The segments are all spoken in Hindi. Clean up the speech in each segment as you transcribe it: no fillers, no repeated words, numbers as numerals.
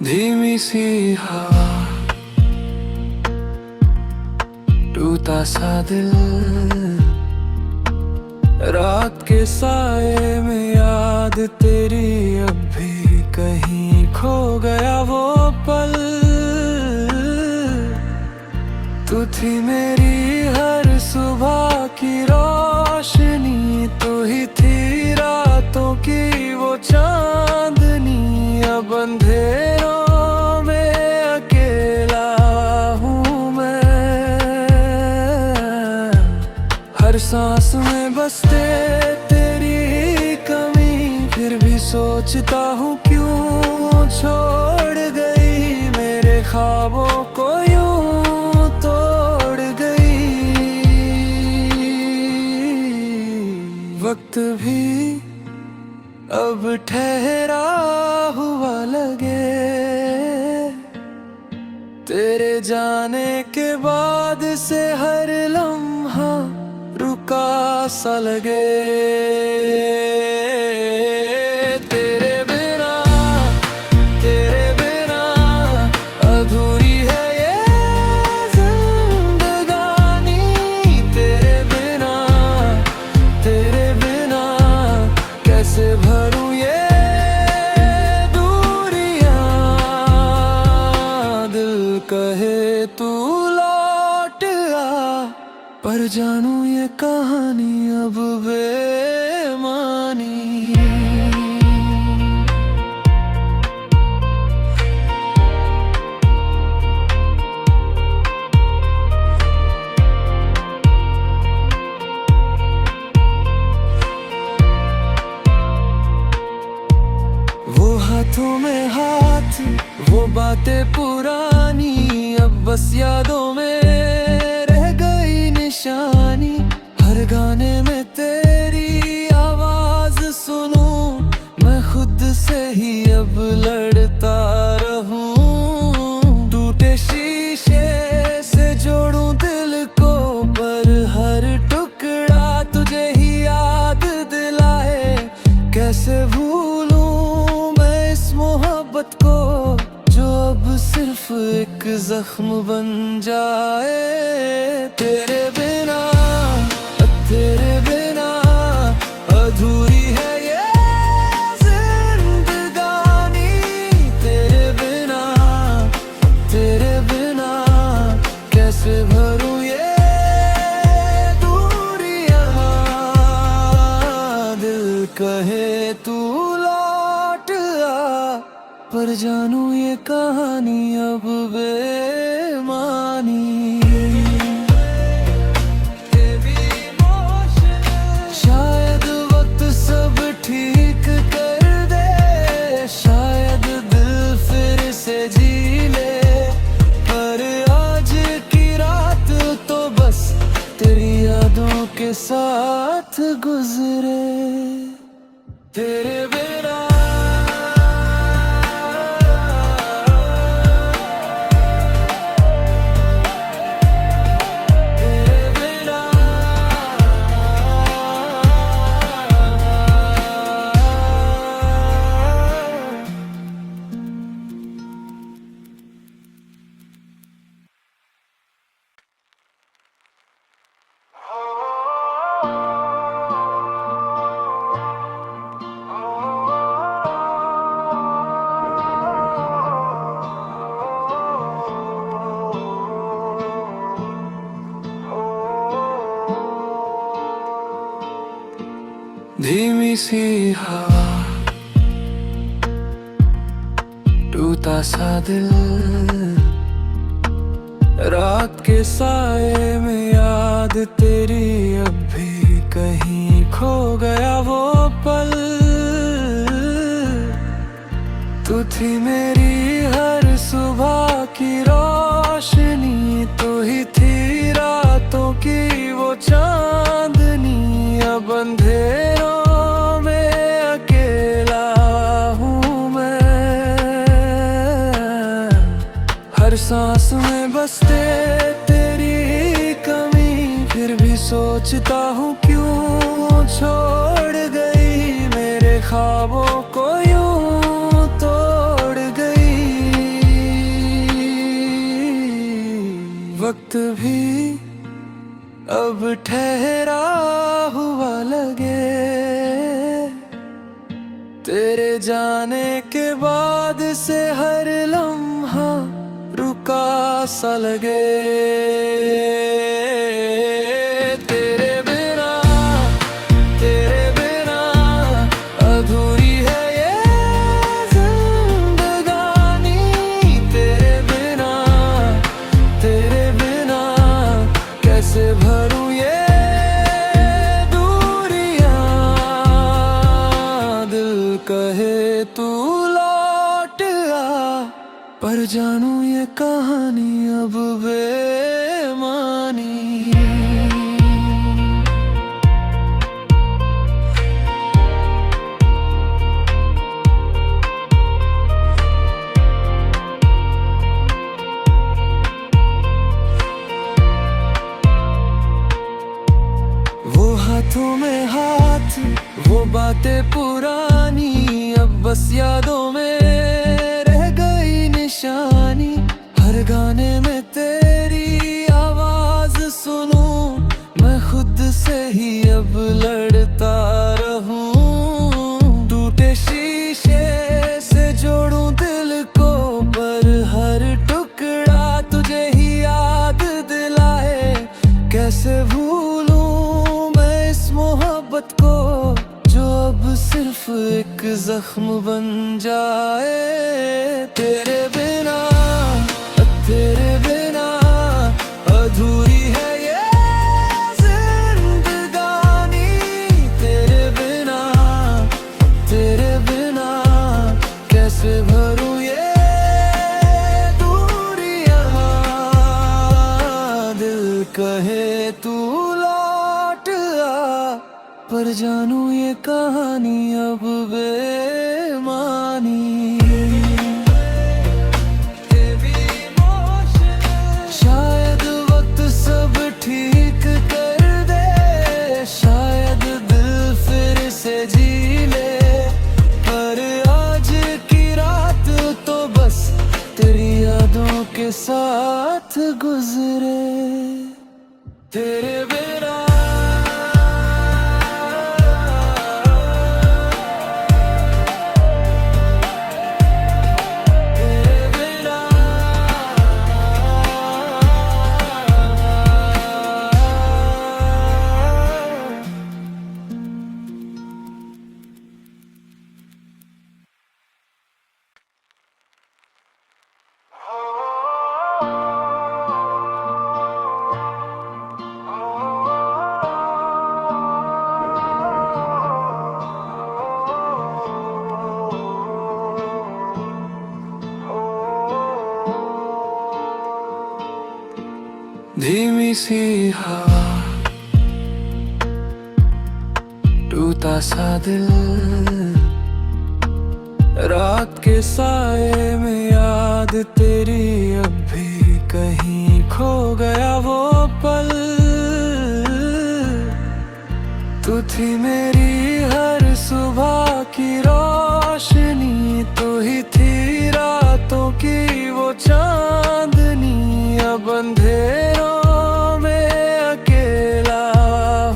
धीमी सी हवा, टूटा सा दिल, रात के साए में याद तेरी अब भी कहीं खो गया वो पल। तू थी मेरी हर सुबह की रोशनी, तू ही थी रातों की वो चांदनी। अब अंधेरों में अकेला हूँ मैं, हर सांस में बसते तेरी कमी। फिर भी सोचता हूँ क्यों छोड़ गई, मेरे ख्वाबों को यूं तोड़ गई। वक्त भी अब ठहरा हुआ लगे, तेरे जाने के बाद से हर लम्हा रुका सा लगे। तेरे बिना अधूरी है ये जिंदगानी। तेरे बिना कैसे भरूं ये दूरियां। दिल कहे तू लौट आ, पर जानू ये कहानी अब बेमानी। वो हाथों में हाथ, वो बातें पुरानी, अब बस यादों में रह गई निशानी। हर गाने में तेरी आवाज सुनूं, मैं खुद से ही अब लड़ता रहूं। टूटे शीशे से जोड़ूं दिल को, पर हर टुकड़ा तुझे ही याद दिलाए। कैसे भूलूं मैं इस मोहब्बत को, जो अब सिर्फ एक जख्म बन जाए। तेरे बिना अधूरी है ये जिंदगानी। तेरे बिना कैसे भरूं ये दूरियां। दिल कहे तू लौट आ, पर जानू ये कहानी अब बेमानी। शायद वक्त सब ठीक कर दे, शायद दिल फिर से जी ले। पर आज की रात तो बस तेरी यादों के साथ गुजरे। तेरे बिना धीमी सी हवा, टूटा सा दिल, रात के साए में याद तेरी अब भी कहीं खो गया वो पल। तू थी मेरी हर सुबह की रोशनी, तू ही थी रातों की वो चांदनी। अब अंधेरों में अकेला हूँ मैं, हर सांस में बसते तेरी कमी। फिर भी सोचता हूँ क्यों छोड़ गई, मेरे ख्वाबों को यूं तोड़ गई। भी अब ठहरा हुआ लगे, तेरे जाने के बाद से हर लम्हा रुका सा लगे। तेरे बिना अधूरी है ये जिंदगानी, तेरे बिना कैसे भरूं ये दूरियां। दिल कहे तू लौट आ, पर जानू ये कहानी अब बेमानी। वो हाथों में हाथ, वो बातें पुरानी, अब बस यादों में रह गई निशानी। हर गाने में तेरी आवाज सुनूं, मैं खुद से ही अब लड़ता रहूं। टूटे शीशे से जोड़ूं दिल को, पर हर टुकड़ा तुझे ही याद दिलाए। कैसे भूलूं मोहब्बत को, जो अब सिर्फ एक जख्म बन जाए। तेरे बिना अधूरी है ये जिंदगानी, तेरे बिना कैसे भरूं ये दूरियां। दिल कहे तू लौट आ, पर जानू ये कहानी अब बेमानी। शायद वक्त सब ठीक कर दे, शायद दिल फिर से जी ले, पर आज की रात तो बस तेरी यादों के साथ गुजरे। तेरे बिना धीमी सी हवा, टूटा सा दिल, रात के साए में याद तेरी अब भी कहीं खो गया वो पल। तू थी मेरी हर सुबह की रोशनी, तू ही थी रातों की वो चांदनी। अब अंधेरों में अकेला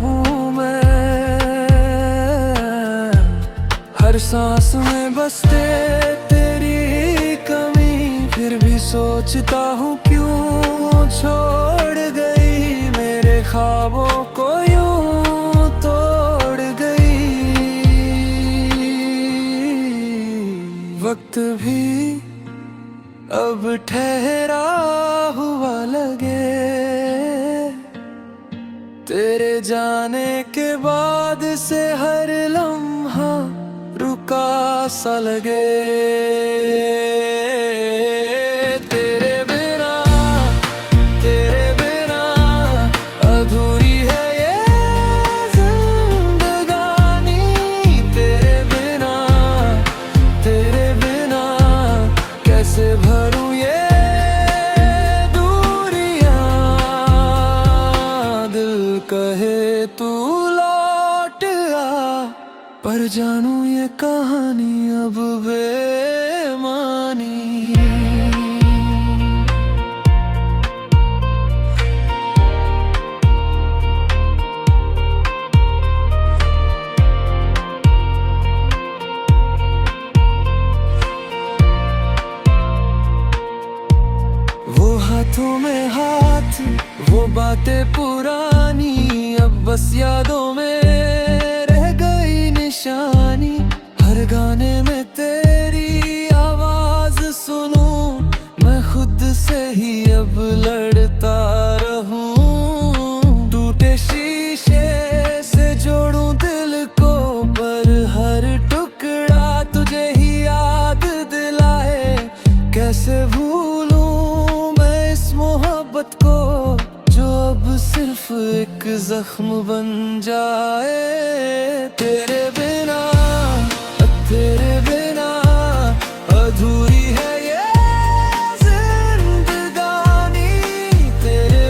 हूँ मैं, हर सांस में बसते तेरी कमी। फिर भी सोचता हूँ क्यों छोड़ गई, मेरे ख्वाबों को यूं तोड़ गई। वक्त भी अब ठहरा हुआ लगे, तेरे जाने के बाद से हर लम्हा रुका सा लगे। तेरे बिना अधूरी है ये जिंदगानी, तेरे बिना कैसे भरूं ये दूरियां। दिल कहे तू लौट आ, पर जानू ये कहानी अब बेमानी। निशानी, हर गाने में तेरी आवाज सुनूं, मैं खुद से ही अब लड़ता रहूं। टूटे शीशे से जोड़ूं दिल को, पर हर टुकड़ा तुझे ही याद दिलाए। कैसे भूलूं मैं इस मोहब्बत को, जो अब सिर्फ एक जख्म बन जाए। तेरे बिना अधूरी है ये जिंदगानी। तेरे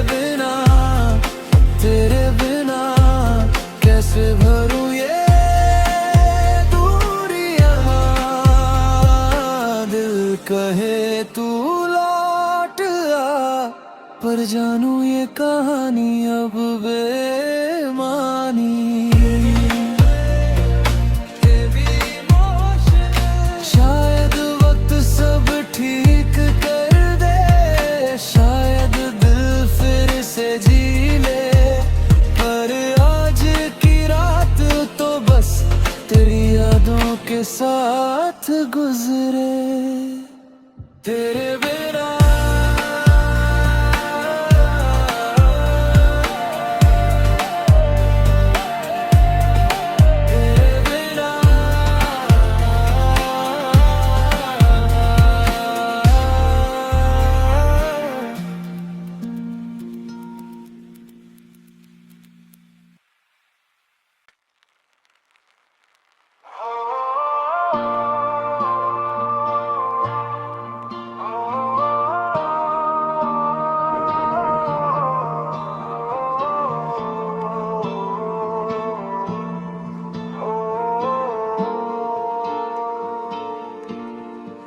बिना कैसे भरूं ये दूरियां। दिल कहे तू लौट आ, पर जानू ये कहानी अब बेमानी। शायद वक्त सब ठीक कर दे, शायद दिल फिर से जी ले, पर आज की रात तो बस तेरी यादों के साथ गुजरे। तेरे बिना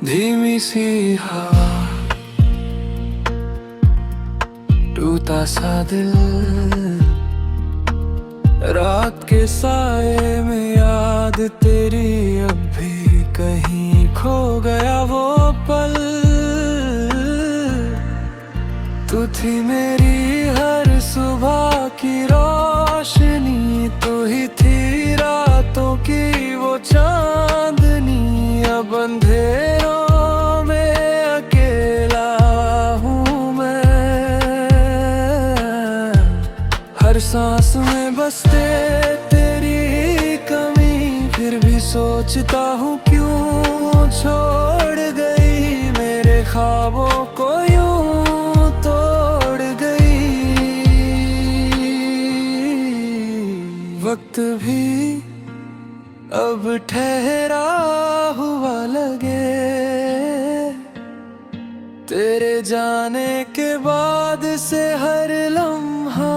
धीमी सी हवा, टूटा सा दिल, रात के साए में याद तेरी अब भी कहीं खो गया वो पल। तू थी मेरी हर सुबह की रोशनी, तू ही थी रातों की वो चांदनी। अब अंधेरों हर सांस में बसते तेरी कमी, फिर भी सोचता हूँ क्यों छोड़ गई, मेरे ख्वाबों को यूं तोड़ गई। वक्त भी अब ठहरा हुआ लगे, तेरे जाने के बाद से हर लम्हा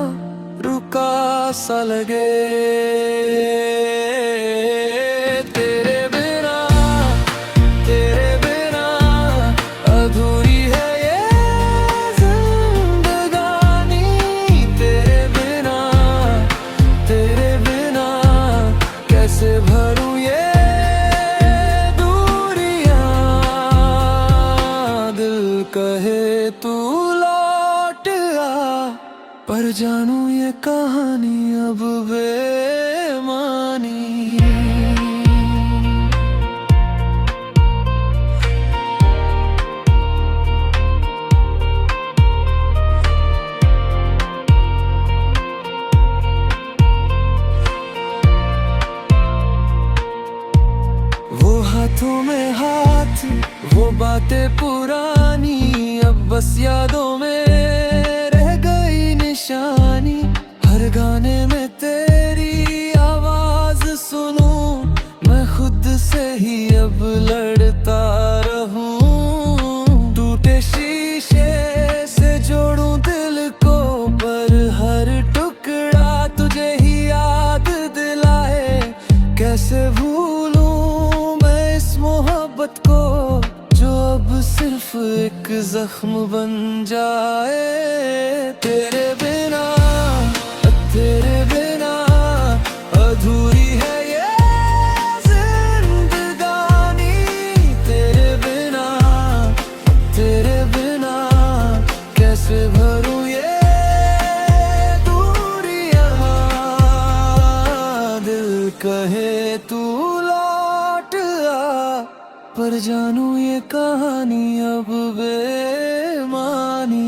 रुका सा लगे। तेरे बिना अधूरी है ये जिंदगानी। तेरे बिना कैसे भरूं ये दूरियां। दिल कहे तू लौट आ, पर जानू ये कहानी अब बेमानी। वो हाथों में हाथ, वो बातें पुरानी, अब बस यादों में निशानी। हर गाने में तेरी आवाज सुनूं, मैं खुद से ही अब लड़ता रहूं। टूटे शीशे से जोड़ूं दिल को, पर हर टुकड़ा तुझे ही याद दिलाए। कैसे भूलूं मैं इस मोहब्बत को, जो अब सिर्फ एक जख्म बन जाए। तेरे बिना अधूरी है ये जिंदगानी। तेरे बिना कैसे भरूं ये दूरियां। दिल कहे तू लौट आ, पर जानू ये कहानी अब बेमानी।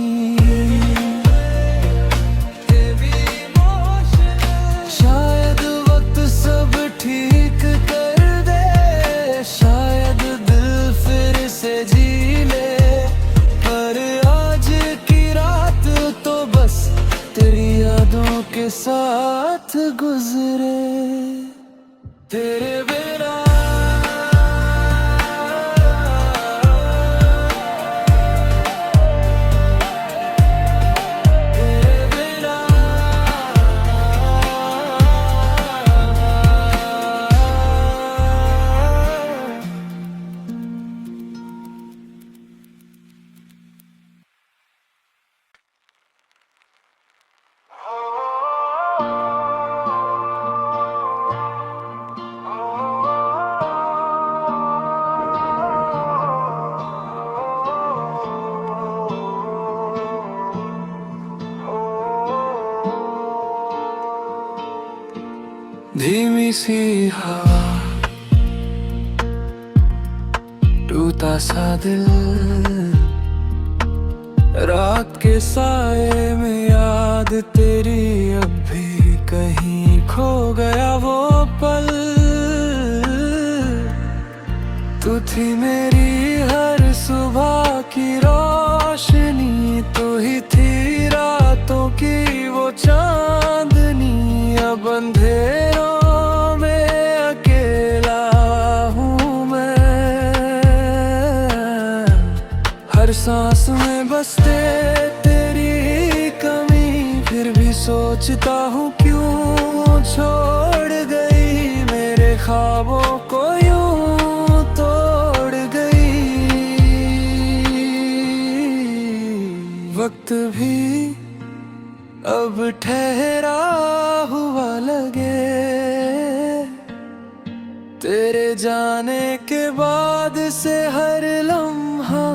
शायद वक्त सब ठीक कर दे, शायद दिल फिर से जी ले, पर आज की रात तो बस तेरी यादों के साथ गुजरे। तेरे बिना धीमी सी हवा, टूटा सा दिल, रात के साए में याद तेरी अब भी कहीं खो गया वो पल। तू थी मेरी हर सुबह की रोशनी, तू ही थी रातों की वो चांदनी। अब अंधेरों में अकेला हूँ मैं, हर सांस में बसते तेरी कमी, फिर भी सोचता हूँ क्यों छोड़ गई मेरे ख्वाबों को यूं तोड़ गई। वक्त भी अब ठहरा हुआ लगे, तेरे जाने के बाद से हर लम्हा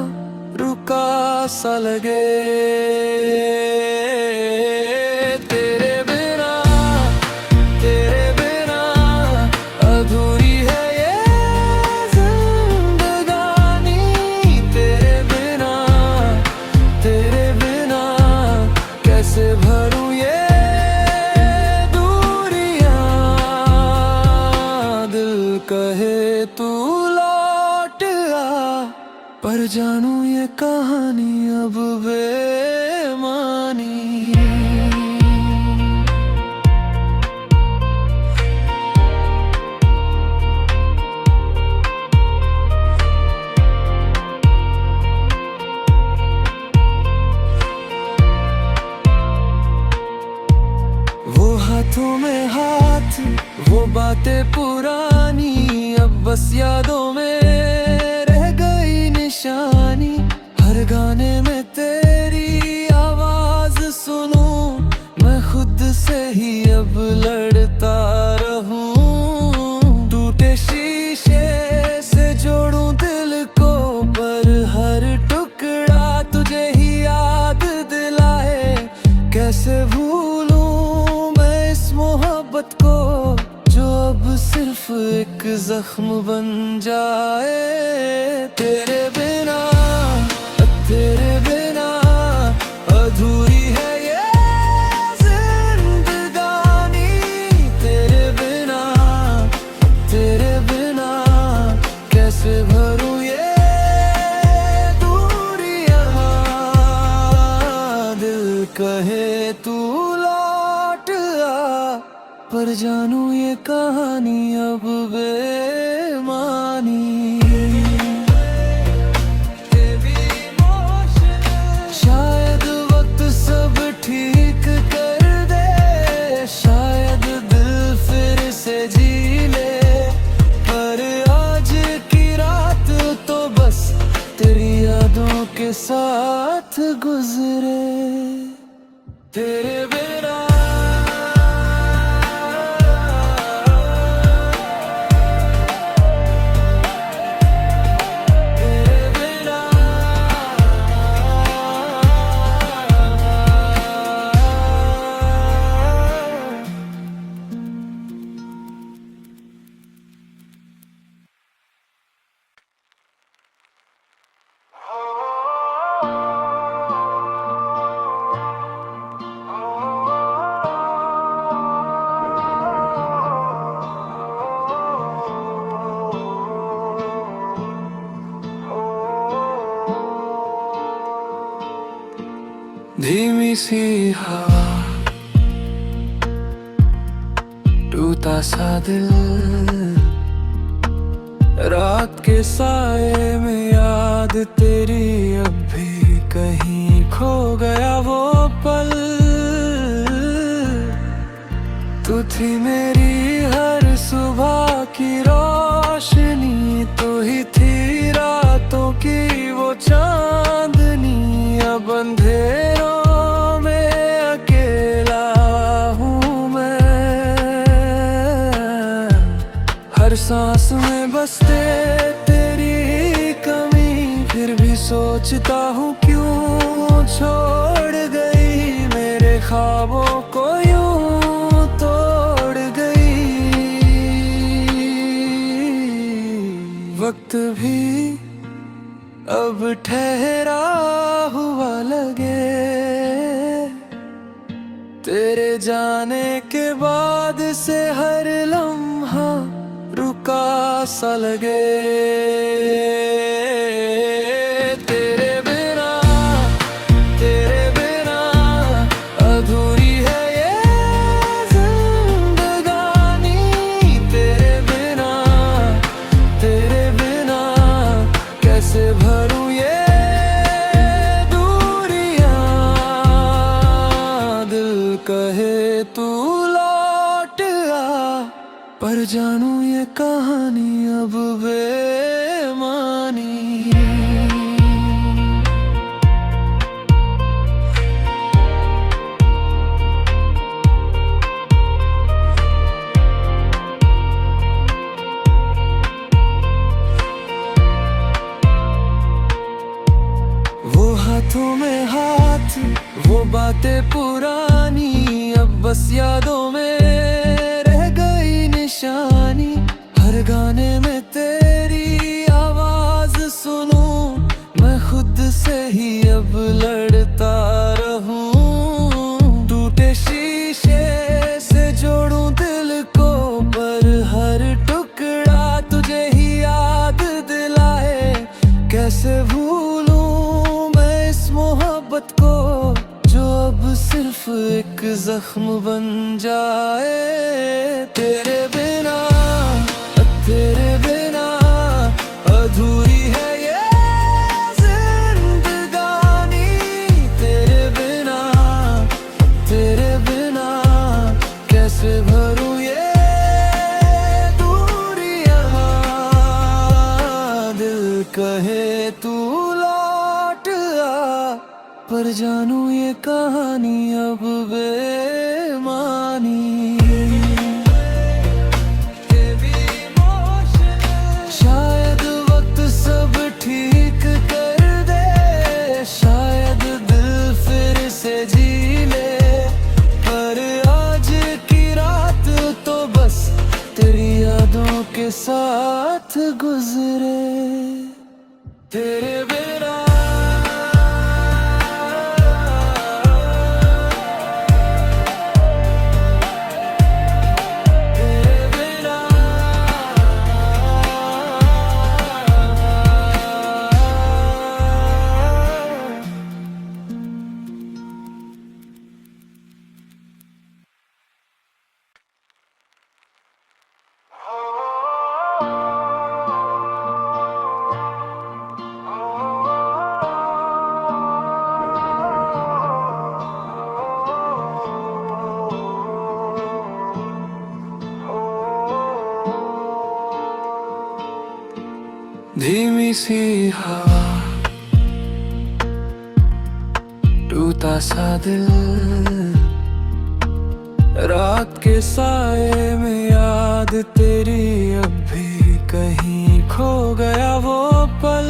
रुका सा लगे। तेरे बिना अधूरी है ये जिंदगानी। तेरे बिना कैसे भरूं ये कहे तू लौट आ, पर जानू ये कहानी अब बेमानी। वो हाथों में हाथ, वो बातें पुरानी, अब बस यादों में रह गई निशानी। हर गाने में तेरी आवाज सुनूं, मैं खुद से ही अब लड़ता रहूं। टूटे शीशे से जोड़ूं दिल को, पर हर टुकड़ा तुझे ही याद दिलाए। कैसे भूलूं मैं इस मोहब्बत को, जो अब सिर्फ एक जख्म बन जाए। तेरे बिना अधूरी है ये जिंदगानी। तेरे बिना कैसे भरूं ये दूरियां। दिल कहे तू लौट आ, पर जानू ये कहानी अब बेमानी। शायद वक्त सब ठीक कर दे, शायद दिल फिर से जी ले, पर आज की रात तो बस तेरी यादों के साथ गुजरे। तेरे बिना धीमी सी हवा, टूटा सा दिल, रात के साए में याद तेरी अब भी कहीं खो गया वो पल। तू थी मेरी हर सुबह की रोशनी, तू ही थी रातों की वो चांदनी। अब अंधेरों में अकेला हूँ मैं, हर सांस में बसते तेरी कमी। फिर भी सोचता हूँ क्यों छोड़ गई मेरे ख्वाबों को यूं तोड़ गई। वक्त भी अब ठहरा हुआ लगे, तेरे जाने के बाद से हर लम्हा रुका सा लगे। तेरे बिना अधूरी है ये जिंदगानी। तेरे बिना कैसे भरूं ये दूरियां। दिल कहे तू लौट आ, पर जानू ये कहानी अब बेमानी। वो हाथों में हाथ, वो बातें पुरानी, अब बस यादों में रह गई निशानी। हर गाने में तेरी आवाज सुनूं, मैं खुद से ही अब लड़ता रहूं। टूटे शीशे से जोड़ूं दिल को, पर हर टुकड़ा तुझे ही याद दिलाए। कैसे भूलूं मैं इस मोहब्बत को, जो अब सिर्फ एक जख्म बन जाए। तेरे बिना अधूरी है ये जिंदगानी। तेरे बिना कैसे भरूं ये दूरियां। दिल कहे तू लौट आ, पर जानू ये कहानी अब बेमानी। शायद वक्त सब ठीक कर दे, शायद दिल फिर से जी ले। पर आज की रात तो बस तेरी यादों के साथ गुजरे। तेरे बिना धीमी सी हवा, टूटा सा दिल, रात के साए में याद तेरी अब भी कहीं खो गया वो पल।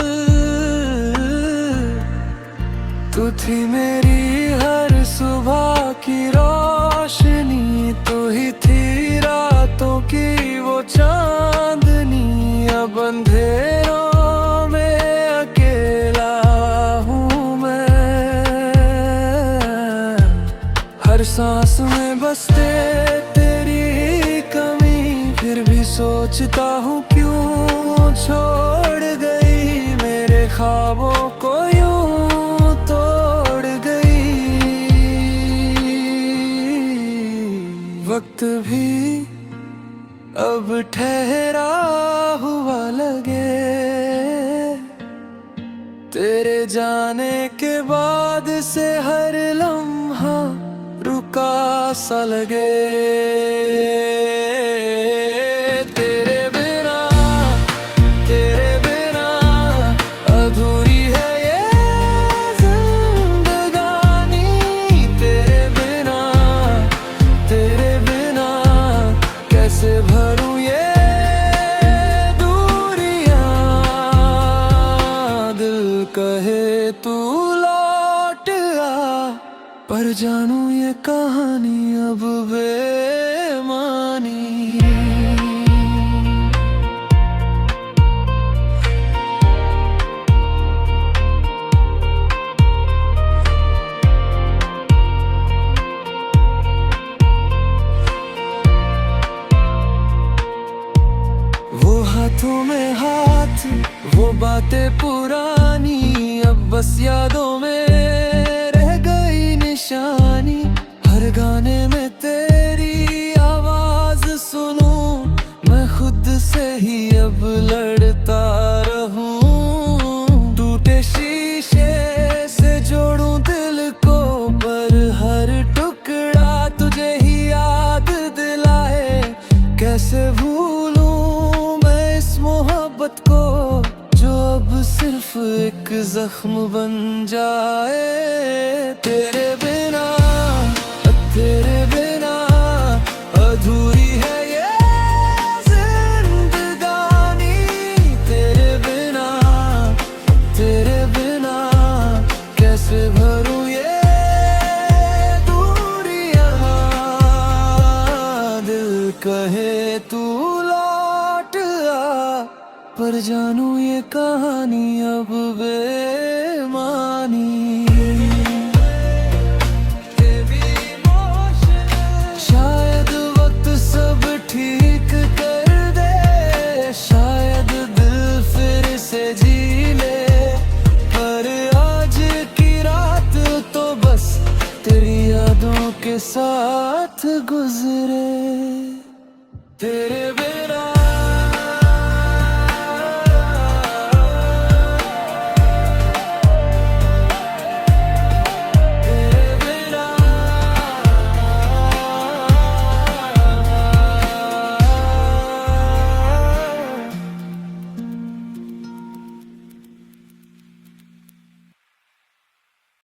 तू थी मेरी हर सुबह की रोशनी, तू ही थी रातों की वो चांदनी। अब अंधेरों में अकेला हूँ मैं, हर सांस में बसते तेरी कमी। फिर भी सोचता हूँ क्यों छोड़ गई मेरे ख्वाबों को यूं तोड़ गई। वक्त भी अब ठहरा हुआ लगे, तेरे जाने के बाद से हर लम्हा रुका सा लगे। तेरे बिना अधूरी है ये जिंदगानी, तेरे बिना कैसे भरूं ये दूरियां। दिल कहे तू लौट आ, पर जानू ये कहानी अब बेमानी। वो हाथों में हाथ, वो बातें पुरानी, अब बस यादों में रह गई निशानी। हर गाने में तेरी आवाज सुनूं, मैं खुद से ही अब लड़ता रहूं। टूटे शीशे से जोड़ूं दिल को, पर हर टुकड़ा तुझे ही याद दिलाए। कैसे भूलूं मोहब्बत को, जो अब सिर्फ एक जख्म बन जाए। तेरे बिना अधूरी है ये जिंदगानी, तेरे बिना कैसे भरूं ये दूरियां। दिल कहे तू पर जानू ये कहानी अब बेमानी। शायद वक्त सब ठीक कर दे, शायद दिल फिर से जी ले, पर आज की रात तो बस तेरी यादों के साथ गुजरे। तेरे